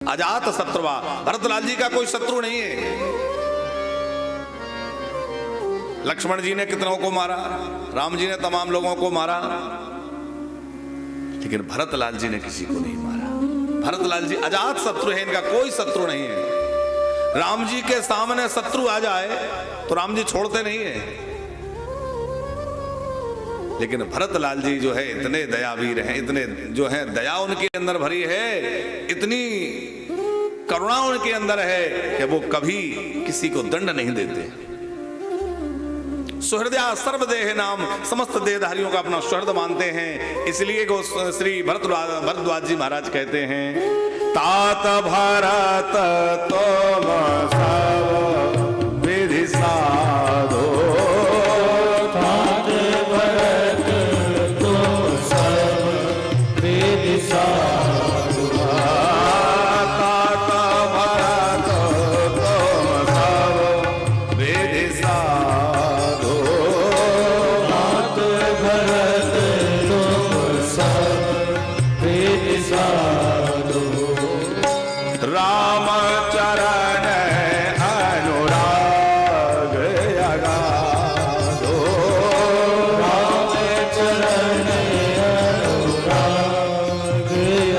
अजात शत्रुवा, भरतलाल जी का कोई शत्रु नहीं है। लक्ष्मण जी ने कितनों को मारा, राम जी ने तमाम लोगों को मारा, लेकिन भरतलाल जी ने किसी को नहीं मारा। भरतलाल जी अजात शत्रु है, इनका कोई शत्रु नहीं है। राम जी के सामने शत्रु आ जाए तो राम जी छोड़ते नहीं है, लेकिन भरतलाल जी जो है इतने दयावीर हैं, इतने जो है दया उनके अंदर भरी है, इतनी करुणा उनके अंदर है कि वो कभी किसी को दंड नहीं देते। सुहृदया सर्वदेह नाम, समस्त देहधारियों का अपना सुहृद मानते हैं। इसलिए को श्री भरद्वाज जी महाराज कहते हैं, तात भरत तुम सब विधि साधो, तात भरत तुम सब विधि साधो, तात भरत तुम सब विधि साधो, तात भरत तुम सब विधि साधो, राम चरण अनुराग अगाधो, राम चरण अनुराग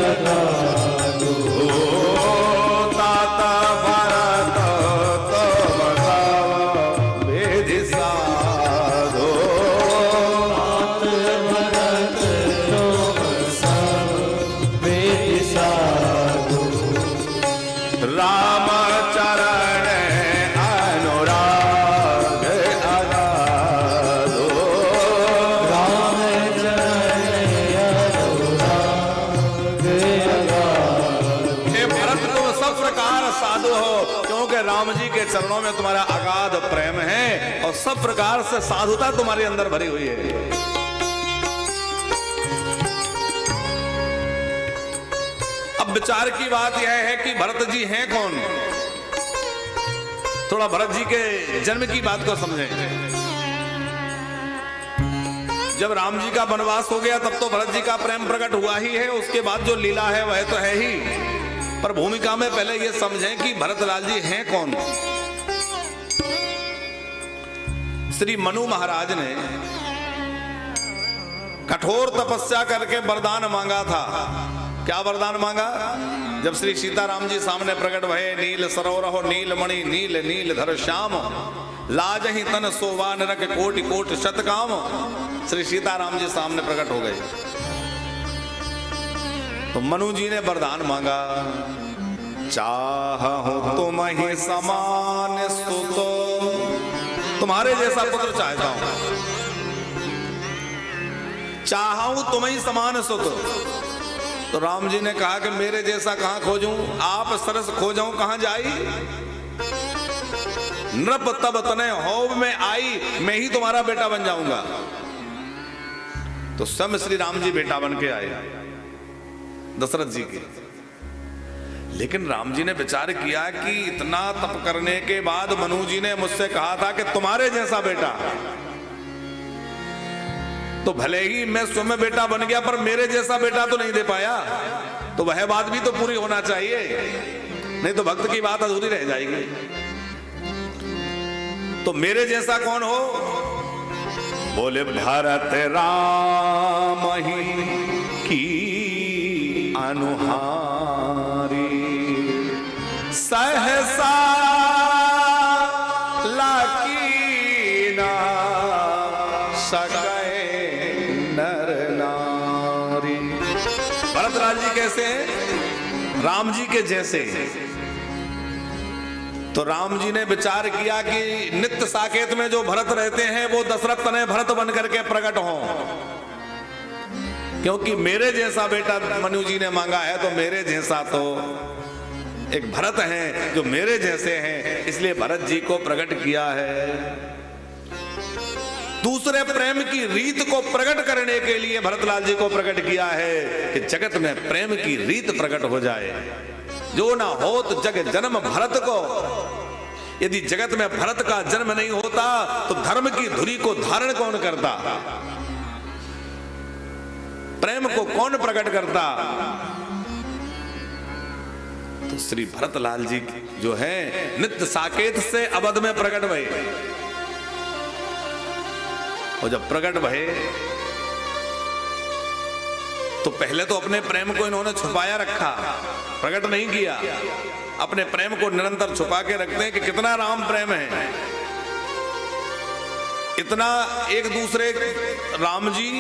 अगाधो, तात भरत तुम सब विधि साधो, तात भरत तुम सब विधि साधो, राम चरण अनुराग अगाधो, राम चरण अनुराग अगाधो। हे भरत तुम सब प्रकार साधु हो, क्योंकि राम जी के चरणों में तुम्हारा अगाध प्रेम है और सब प्रकार से साधुता तुम्हारे अंदर भरी हुई है। अब विचार की बात यह है कि भरत जी हैं कौन। थोड़ा भरत जी के जन्म की बात को समझें। जब राम जी का वनवास हो गया तब तो भरत जी का प्रेम प्रकट हुआ ही है, उसके बाद जो लीला है वह तो है ही, पर भूमिका में पहले यह समझें कि भरतलाल जी हैं कौन। श्री मनु महाराज ने कठोर तपस्या करके वरदान मांगा था। क्या वरदान मांगा? जब श्री सीताराम जी सामने प्रकट भये, नील सरोवरहो नीलमणि नील नील धर श्याम, लाज ही तन सोवा नरक कोटि कोट शतकाम। श्री सीताराम जी सामने प्रकट हो गए तो मनु जी ने वरदान मांगा, चाहूं तुम ही समान सुतो, तुम्हारे जैसा पुत्र चाहता हूं, चाहूं तुम ही समान सुतो। तो राम जी ने कहा कि मेरे जैसा कहां खोजूं, आप सरस खोजाऊं कहां जाई, नृप तब तने होव में आई, मैं ही तुम्हारा बेटा बन जाऊंगा। तो स्वयं श्री राम जी बेटा बन के आए दशरथ जी के। लेकिन राम जी ने विचार किया कि इतना तप करने के बाद मनु जी ने मुझसे कहा था कि तुम्हारे जैसा बेटा, तो भले ही मैं स्वयं बेटा बन गया पर मेरे जैसा बेटा तो नहीं दे पाया, तो वह बात भी तो पूरी होना चाहिए, नहीं तो भक्त की बात अधूरी रह जाएगी। तो मेरे जैसा कौन हो? बोले भरत राम ही की अनुहारी, सहसा लाकीना सकै नर नारी। भरतलाल जी कैसे हैं? राम जी के जैसे। तो राम जी ने विचार किया कि नित्य साकेत में जो भरत रहते हैं वो दशरथ तनय भरत बन करके प्रकट हों, क्योंकि मेरे जैसा बेटा मनु जी ने मांगा है, तो मेरे जैसा तो एक भरत हैं जो मेरे जैसे हैं, इसलिए भरत जी को प्रकट किया है। दूसरे प्रेम की रीत को प्रकट करने के लिए भरतलाल जी को प्रकट किया है कि जगत में प्रेम की रीत प्रकट हो जाए। जो ना होत जग जन्म भरत को, यदि जगत में भरत का जन्म नहीं होता तो धर्म की धुरी को धारण कौन करता? प्रेम को कौन प्रकट करता? तो श्री भरतलाल जी जो है नित्य साकेत से अवध में प्रकट भये, और जब प्रकट भये तो पहले तो अपने प्रेम को इन्होंने छुपाया रखा, प्रकट नहीं किया। अपने प्रेम को निरंतर छुपा के रखते हैं कि कितना राम प्रेम है, इतना एक दूसरे राम जी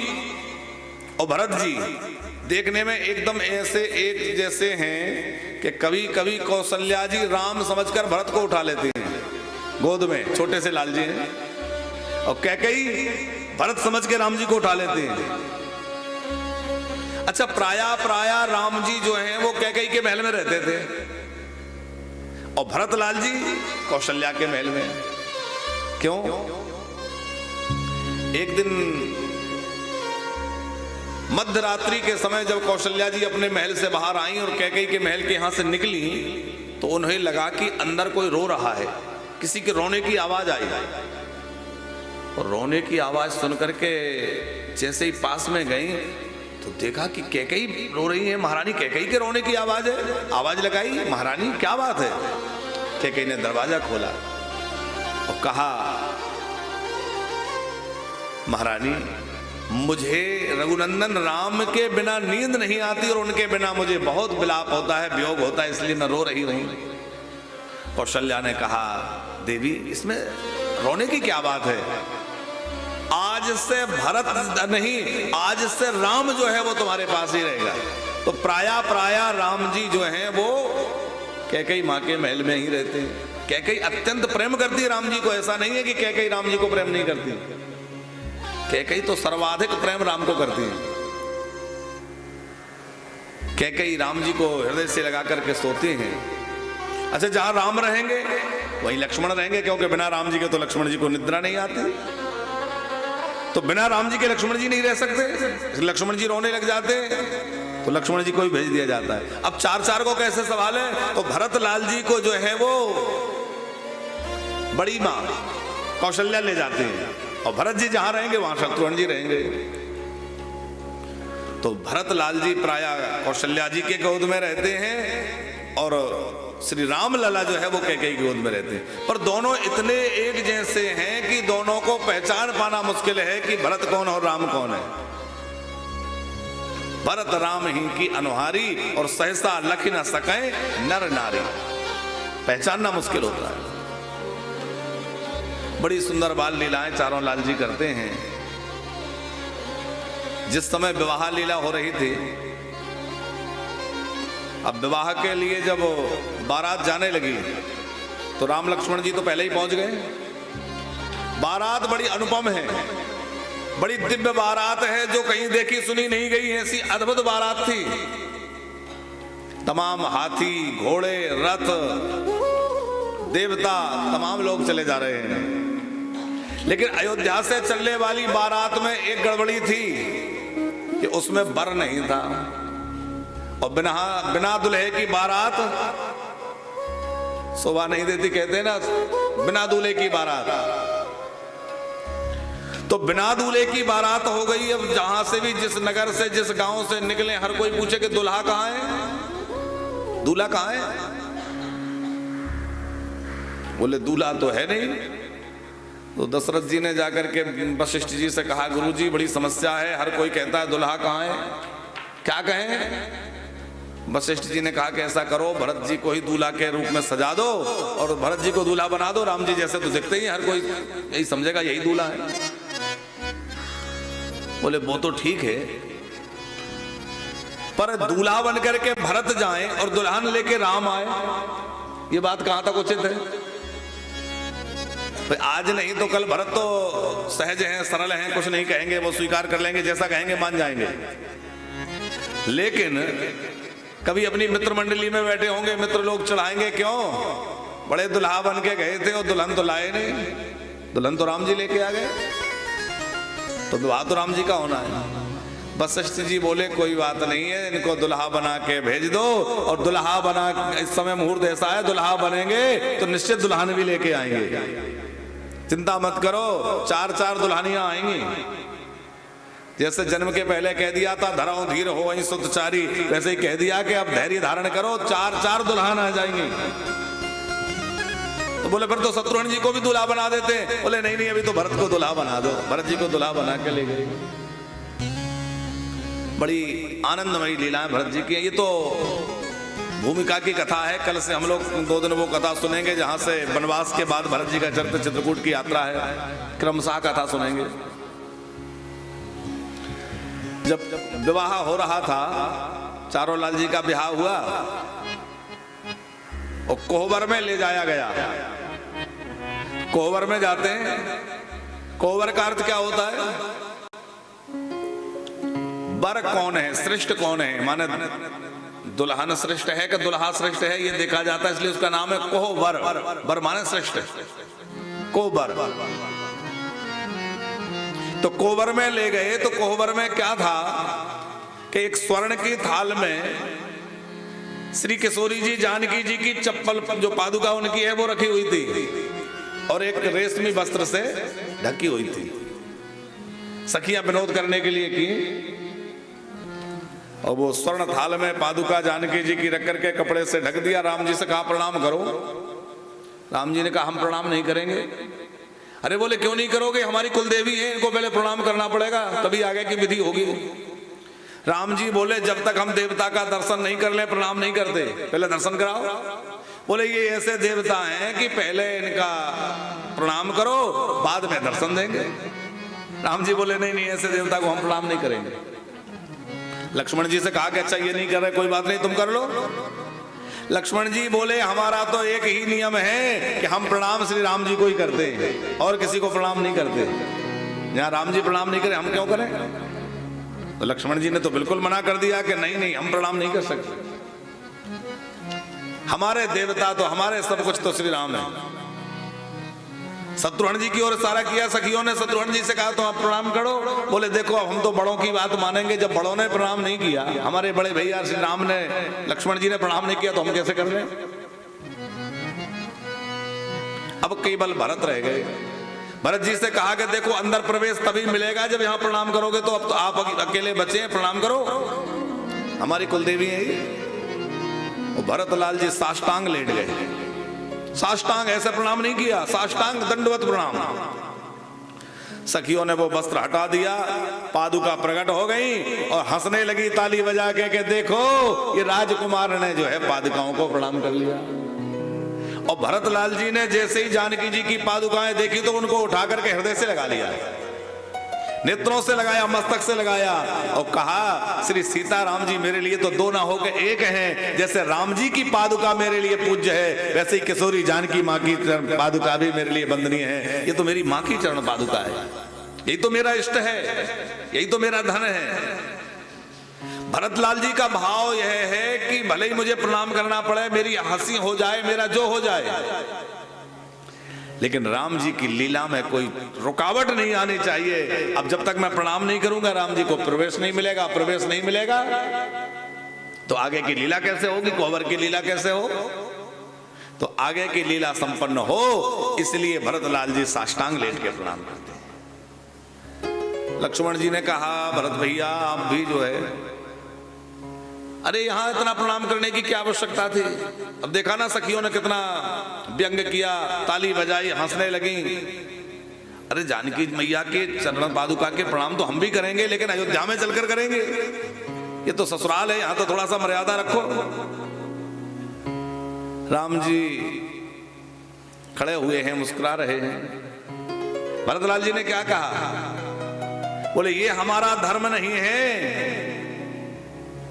और भरत जी देखने में एकदम ऐसे एक जैसे हैं कि कभी कभी कौशल्या जी राम समझकर भरत को उठा लेती हैं गोद में, छोटे से लाल जी हैं, और कैकेयी भरत समझ के राम जी को उठा लेते हैं। अच्छा, प्राया राम जी जो हैं वो कैकेयी के महल में रहते थे और भरतलाल जी कौशल्या के महल में। क्यों? एक दिन मध्य रात्रि के समय जब कौशल्या जी अपने महल से बाहर आई और कैकेयी के महल के यहां से निकली तो उन्हें लगा कि अंदर कोई रो रहा है, किसी के रोने की आवाज आई, और रोने की आवाज सुनकर के जैसे ही पास में गई तो देखा कि कैकेयी रो रही है। महारानी, कैकेयी के रोने की आवाज है। आवाज लगाई, महारानी क्या बात है? कैकेयी ने दरवाजा खोला और कहा, महारानी मुझे रघुनंदन राम के बिना नींद नहीं आती और उनके बिना मुझे बहुत विलाप होता है, वियोग होता है, इसलिए मैं रो रही हूं। कौशल्या ने कहा, देवी इसमें रोने की क्या बात है? आज से भरत नहीं, आज से राम जो है वो तुम्हारे पास ही रहेगा। तो प्राया राम जी जो हैं वो कैकेयी माँ के महल में ही रहते हैं। कैकेयी अत्यंत प्रेम करती है राम जी को, ऐसा नहीं है कि कैकेयी राम जी को प्रेम नहीं करती। कैकेयी तो सर्वाधिक प्रेम राम को करती है। कैकेयी राम जी को हृदय से लगा करके सोती हैं। अच्छा, जहां राम रहेंगे वहीं लक्ष्मण रहेंगे, क्योंकि बिना राम जी के तो लक्ष्मण जी को निद्रा नहीं आती, तो बिना राम जी के लक्ष्मण जी नहीं रह सकते। लक्ष्मण जी रोने लग जाते तो लक्ष्मण जी को भी भेज दिया जाता है। अब चार को कैसे संभाले? तो भरतलाल जी को जो है वो बड़ी मां कौशल्या ले जाते हैं, और भरत जी जहां रहेंगे वहां शत्रुघ्न जी रहेंगे। तो भरतलाल जी प्राय कौशल्या जी के गोद में रहते हैं और श्री राम लला जो है वो कैकेयी की गोद में रहते हैं। पर दोनों इतने एक जैसे हैं कि दोनों को पहचान पाना मुश्किल है कि भरत कौन और राम कौन है। भरत राम ही की अनुहारी और सहसा लख न सके नर नारी, पहचानना मुश्किल होता है। बड़ी सुंदर बाल लीलाएं चारों लाल जी करते हैं। जिस समय विवाह लीला हो रही थी, अब विवाह के लिए जब बारात जाने लगी तो राम लक्ष्मण जी तो पहले ही पहुंच गए। बारात बड़ी अनुपम है, बड़ी दिव्य बारात है जो कहीं देखी सुनी नहीं गई, ऐसी अद्भुत बारात थी। तमाम हाथी, घोड़े, रथ, देवता तमाम लोग चले जा रहे हैं। लेकिन अयोध्या से चलने वाली बारात में एक गड़बड़ी थी कि उसमें वर नहीं था, और बिना दुल्हे की बारात शोभा नहीं देती, कहते हैं ना, बिना दूल्हे की बारात। तो बिना दूल्हे की बारात हो गई। अब जहां से भी, जिस नगर से, जिस गांव से निकले, हर कोई पूछे कि दूल्हा कहां है, दूल्हा कहां है? बोले दूल्हा तो है नहीं। तो दशरथ जी ने जाकर के वशिष्ठ जी से कहा, गुरुजी बड़ी समस्या है, हर कोई कहता है दूल्हा कहां है, क्या कहें? वशिष्ठ जी ने कहा कि ऐसा करो, भरत जी को ही दूल्हा के रूप में सजा दो और भरत जी को दूल्हा बना दो। राम जी जैसे तो दिखते ही, हर कोई यही समझेगा यही दूल्हा है। बोले वो तो ठीक है, पर दूल्हा बनकर के भरत जाएं और दुल्हन लेके राम आए, ये बात कहां तक उचित है? आज नहीं तो कल भरत तो सहज हैं, सरल हैं, कुछ नहीं कहेंगे, वो स्वीकार कर लेंगे, जैसा कहेंगे मान जाएंगे। लेकिन कभी अपनी मित्र मंडली में बैठे होंगे, मित्र लोग चढ़ाएंगे, क्यों बड़े दुल्हा बन के गए थे और दुल्हन तो लाए नहीं, दुल्हन तो राम जी लेके आ गए, तो विवाह तो राम जी का होना है। वशिष्ठ जी बोले कोई बात नहीं है, इनको दुल्हा बना के भेज दो, और दुल्हा बना, इस समय मुहूर्त ऐसा है, दुल्हा बनेंगे तो निश्चित दुल्हन भी लेके आएंगे, चिंता मत करो, 4 दुल्हनियां आएंगी। जैसे जन्म के पहले कह दिया था धराओ धीर हो वहीं सुतचारी, वैसे ही कह दिया कि अब धैर्य धारण करो, 4 दुल्हन आ जाएंगी। तो बोले फिर तो शत्रुघ्न जी को भी दूल्हा बना देते। बोले नहीं अभी तो भरत को दूल्हा बना दो। भरत जी को दूल्हा बना के ले गए। बड़ी आनंदमयी लीलाएं भरत जी की। ये तो भूमिका की कथा है। कल से हम लोग 2 दिन वो कथा सुनेंगे जहां से वनवास के बाद भरत जी का चरित्र चित्रकूट की यात्रा है, क्रमशः कथा सुनेंगे। जब विवाह हो रहा था, चारों लाल जी का ब्याह हुआ और कोहबर में ले जाया गया। कोहबर में जाते हैं, कोहबर का अर्थ क्या होता है? वर कौन है, श्रेष्ठ कौन है, माने दुल्हन श्रेष्ठ है कि दुल्हा श्रेष्ठ है, ये देखा जाता है, इसलिए उसका नाम है कोहबर। वर माने श्रेष्ठ, कोहबर। तो कोहबर में ले गए। तो कोहबर में क्या था कि एक स्वर्ण की थाल में श्री किशोरी जी जानकी जी की चप्पल, जो पादुका उनकी है, वो रखी हुई थी और एक रेशमी वस्त्र से ढकी हुई थी। सखियां विनोद करने के लिए की और वो स्वर्ण थाल में पादुका जानकी जी की रख करके कपड़े से ढक दिया। राम जी से कहा प्रणाम करो। राम जी ने कहा हम प्रणाम नहीं करेंगे। अरे बोले क्यों नहीं करोगे, हमारी कुलदेवी है, इनको पहले प्रणाम करना पड़ेगा तभी आगे की विधि होगी। राम जी बोले जब तक हम देवता का दर्शन नहीं कर ले प्रणाम नहीं करते, पहले दर्शन कराओ। बोले ये ऐसे देवता हैं कि पहले इनका प्रणाम करो बाद में दर्शन देंगे। राम जी बोले नहीं ऐसे देवता को हम प्रणाम नहीं करेंगे। लक्ष्मण जी से कहा कि अच्छा ये नहीं कर रहे, कोई बात नहीं तुम कर लो। लक्ष्मण जी बोले हमारा तो एक ही नियम है कि हम प्रणाम श्री राम जी को ही करते हैं और किसी को प्रणाम नहीं करते। जहां राम जी प्रणाम नहीं करें हम क्यों करें? तो लक्ष्मण जी ने तो बिल्कुल मना कर दिया कि नहीं हम प्रणाम नहीं कर सकते, हमारे देवता तो हमारे सब कुछ तो श्री राम है। शत्रुघ्न जी की ओर सारा किया। सखियों ने शत्रुघ्न जी से कहा तो आप प्रणाम करो। बोले देखो अब हम तो बड़ों की बात मानेंगे, जब बड़ों ने प्रणाम नहीं किया, हमारे बड़े भैया श्री राम ने, लक्ष्मण जी ने प्रणाम नहीं किया तो हम कैसे कर लें? अब केवल भरत रह गए। भरत जी से कहा कि देखो अंदर प्रवेश तभी मिलेगा जब यहां प्रणाम करोगे, तो अब तो आप अकेले बचे हैं, प्रणाम करो, हमारी कुलदेवी है। भरत लाल जी साष्टांग लेट गए। साष्टांग ऐसे प्रणाम नहीं किया, साष्टांग दंडवत प्रणाम। सखियों ने वो वस्त्र हटा दिया, पादुका प्रकट हो गई और हंसने लगी ताली बजा के देखो ये राजकुमार ने जो है पादुकाओं को प्रणाम कर लिया। और भरत लाल जी ने जैसे ही जानकी जी की पादुकाएं देखी तो उनको उठा करके हृदय से लगा लिया, नेत्रों से लगाया, मस्तक से लगाया और कहा श्री सीता राम जी मेरे लिए तो दो ना होकर एक हैं। जैसे राम जी की पादुका मेरे लिए पूज्य है, वैसे ही किशोरी जानकी माँ की पादुका भी मेरे लिए वंदनीय है। ये तो मेरी माँ की चरण पादुका है, यही तो मेरा इष्ट है, यही तो मेरा धन है। भरत लाल जी का भाव यह है कि भले ही मुझे प्रणाम करना पड़े, मेरी हंसी हो जाए, मेरा जो हो जाए, लेकिन राम जी की लीला में कोई रुकावट नहीं आनी चाहिए। अब जब तक मैं प्रणाम नहीं करूंगा राम जी को प्रवेश नहीं मिलेगा, प्रवेश नहीं मिलेगा तो आगे की लीला कैसे होगी, कोहबर की लीला कैसे हो, तो आगे की लीला संपन्न हो, इसलिए भरत लाल जी साष्टांग लेट के प्रणाम करते हैं। लक्ष्मण जी ने कहा भरत भैया आप भी जो है, अरे यहां इतना प्रणाम करने की क्या आवश्यकता थी? अब देखा ना सखियों ने कितना व्यंग किया, ताली बजाई, हंसने लगी। अरे जानकी मैया के चरण पादुका के प्रणाम तो हम भी करेंगे, लेकिन अयोध्या में चलकर करेंगे, ये तो ससुराल है, यहां तो थोड़ा सा मर्यादा रखो। राम जी खड़े हुए हैं, मुस्कुरा रहे हैं। भरतलाल जी ने क्या कहा? बोले ये हमारा धर्म नहीं है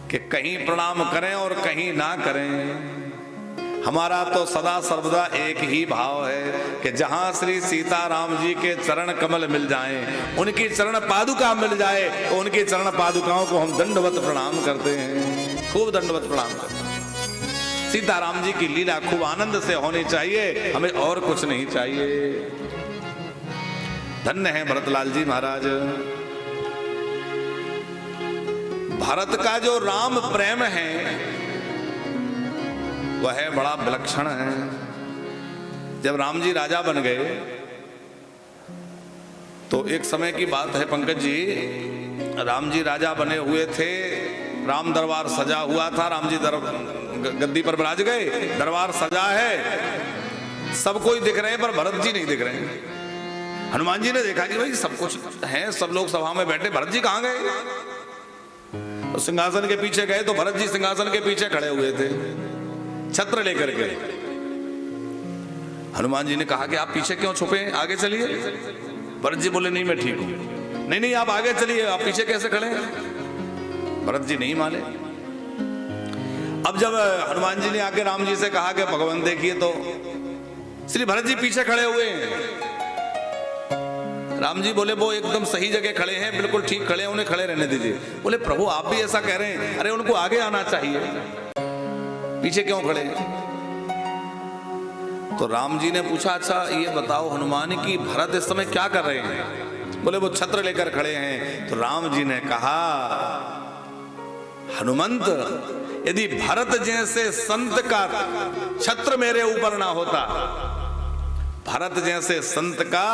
कि कहीं प्रणाम करें और कहीं ना करें। हमारा तो सदा सर्वदा एक ही भाव है कि जहां श्री सीता राम जी के चरण कमल मिल जाएं, उनकी चरण पादुका मिल जाए तो उनकी चरण पादुकाओं को हम दंडवत प्रणाम करते हैं, खूब दंडवत प्रणाम करते हैं। सीता राम जी की लीला खूब आनंद से होनी चाहिए, हमें और कुछ नहीं चाहिए। धन्य है भरतलाल जी महाराज। भारत का जो राम प्रेम है वह बड़ा विलक्षण है। जब राम जी राजा बन गए तो एक समय की बात है पंकज जी, राम जी राजा बने हुए थे, राम दरबार सजा हुआ था, राम जी गद्दी पर विराज गए, दरबार सजा है, सब कोई दिख रहे हैं पर भरत जी नहीं दिख रहे हैं। हनुमान जी ने देखा कि भाई सब कुछ है, सब लोग सभा में बैठे, भरत जी कहाँ गए? तो सिंहासन के पीछे गए तो भरत जी सिंहासन के पीछे खड़े हुए थे छत्र लेकर के। हनुमान जी ने कहा कि आप पीछे क्यों छुपे हैं, आगे चलिए। भरत जी बोले नहीं मैं ठीक हूं। नहीं नहीं आप आगे चलिए, आप पीछे कैसे खड़े हैं? भरत जी नहीं माने। अब जब हनुमान जी ने आके राम जी से कहा कि भगवान देखिए, तो श्री भरत जी पीछे खड़े हुए हैं। राम जी बोले वो एकदम सही जगह खड़े हैं, बिल्कुल ठीक खड़े हैं, उन्हें खड़े रहने दीजिए। बोले प्रभु आप भी ऐसा कह रहे हैं, अरे उनको आगे आना चाहिए, पीछे क्यों खड़े हैं? तो राम जी ने पूछा अच्छा ये बताओ हनुमान की भरत इस समय क्या कर रहे हैं? बोले वो छत्र लेकर खड़े हैं। तो राम जी ने कहा हनुमंत, यदि भरत जैसे संत का छत्र मेरे ऊपर ना होता, भरत जैसे संत का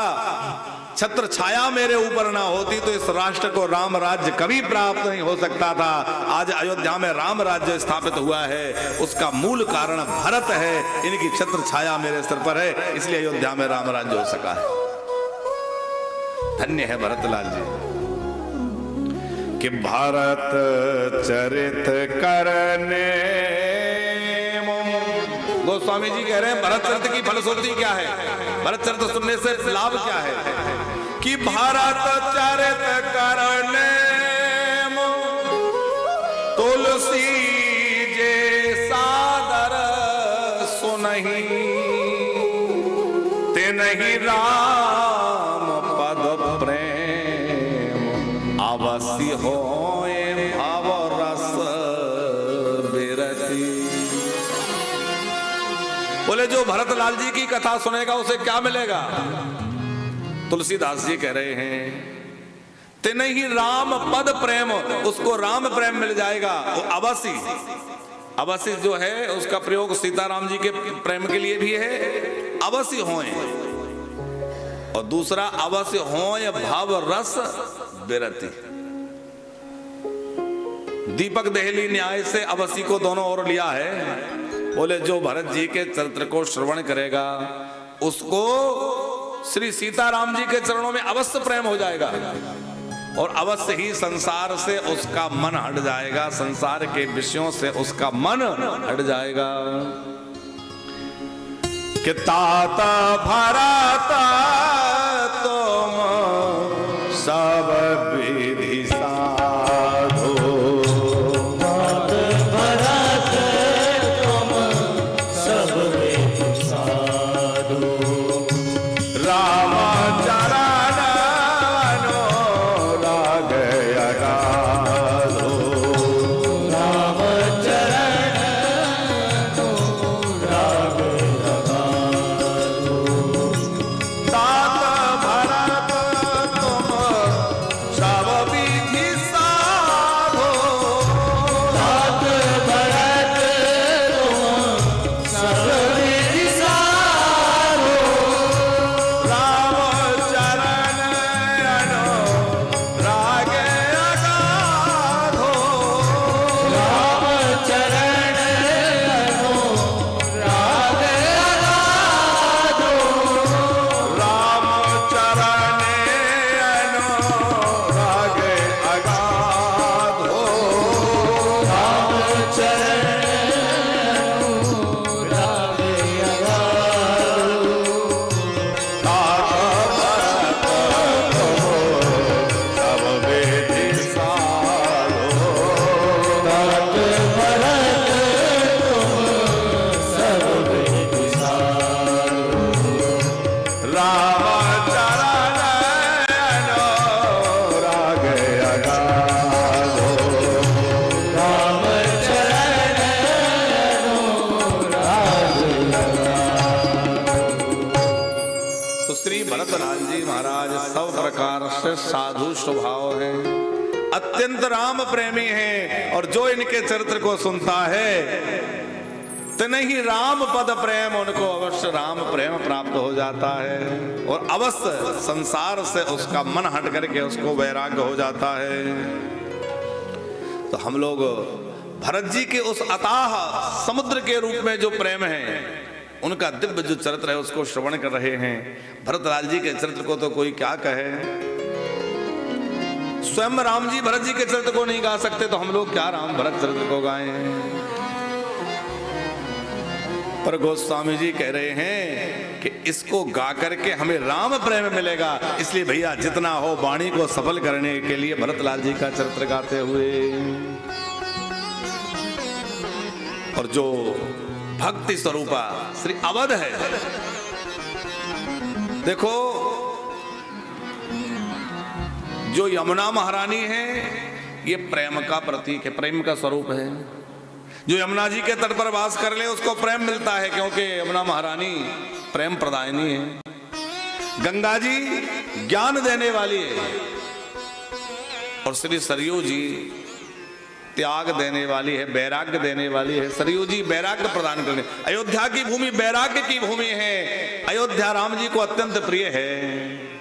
छत्र छाया मेरे ऊपर ना होती, तो इस राष्ट्र को राम राज्य कभी प्राप्त नहीं हो सकता था। आज अयोध्या में राम राज्य स्थापित हुआ है, उसका मूल कारण भरत है, इनकी छत्र छाया मेरे सिर पर है, इसलिए अयोध्या में राम राज्य हो सका है। धन्य है भरतलाल जी कि भारत चरित करने। गोस्वामी जी कह रहे हैं भरत चरित की फलश्रुति क्या है, भरत चरित सुनने से लाभ क्या है? कि भारत चरित करने तुलसी जे सादर सुनहि, ते नहीं राम पद प्रेम अवश्य होए भाव रस बिरति। बोले जो भरतलाल जी की कथा सुनेगा उसे क्या मिलेगा? तुलसीदास जी कह रहे हैं तेने ही राम पद प्रेम, उसको राम प्रेम मिल जाएगा। वो अवश्य, अवश्य जो है उसका प्रयोग सीताराम जी के प्रेम के लिए भी है, अवश्य होए, और दूसरा अवश्य होए भाव रस बिरति। दीपक दहली न्याय से अवश्य को दोनों ओर लिया है। बोले जो भरत जी के चरित्र को श्रवण करेगा उसको श्री सीताराम जी के चरणों में अवश्य प्रेम हो जाएगा, और अवश्य ही संसार से उसका मन हट जाएगा, संसार के विषयों से उसका मन हट जाएगा। कि तात भरत तुम सब विधि साधो, तात भरत तुम सब विधि साधो, राम चरण अनुराग अगाधो, राम चरण अनुराग अगाधो, तात भरत तुम सब विधि साधो, तात भरत तुम सब विधि साधो, राम चरण अनुराग अगाधो, राम चरण अनुराग अगाधो, राम चरण अनुराग अगाधो, राम चरण अनुराग अगाधो, तात भरत तुम सब विधि साधो, तात भरत तुम सब विधि साधो, राम चरण अनुराग अगाधो, राम चरण अनुराग अगाधो। तो श्री भरतलाल जी महाराज सब प्रकार से साधु स्वभाव है, अत्यंत राम प्रेमी है, और जो इनके चरित्र को सुनता है नहीं राम पद प्रेम, उनको अवश्य राम प्रेम प्राप्त हो जाता है और अवश्य संसार से उसका मन हट करके उसको वैराग्य हो जाता है। तो हम लोग भरत जी के उस अथाह समुद्र के रूप में जो प्रेम है, उनका दिव्य जो चरित्र है उसको श्रवण कर रहे हैं। भरतलाल जी के चरित्र को तो कोई क्या कहे, स्वयं राम जी भरत जी के चरित्र को नहीं गा सकते तो हम लोग क्या राम भरत चरित्र को गाएं। पर गोस्वामी जी कह रहे हैं कि इसको गा करके हमें राम प्रेम मिलेगा, इसलिए भैया जितना हो वाणी को सफल करने के लिए भरतलाल जी का चरित्र गाते हुए। और जो भक्ति स्वरूपा श्री अवध है, देखो जो यमुना महारानी है ये प्रेम का प्रतीक है, प्रेम का स्वरूप है। जो यमुना जी के तट पर वास कर ले उसको प्रेम मिलता है, क्योंकि यमुना महारानी प्रेम प्रदायिनी है। गंगा जी ज्ञान देने वाली है और श्री सरयू जी त्याग देने वाली है, वैराग्य देने वाली है। सरयू जी वैराग्य प्रदान करने, अयोध्या की भूमि वैराग्य की भूमि है। अयोध्या राम जी को अत्यंत प्रिय है।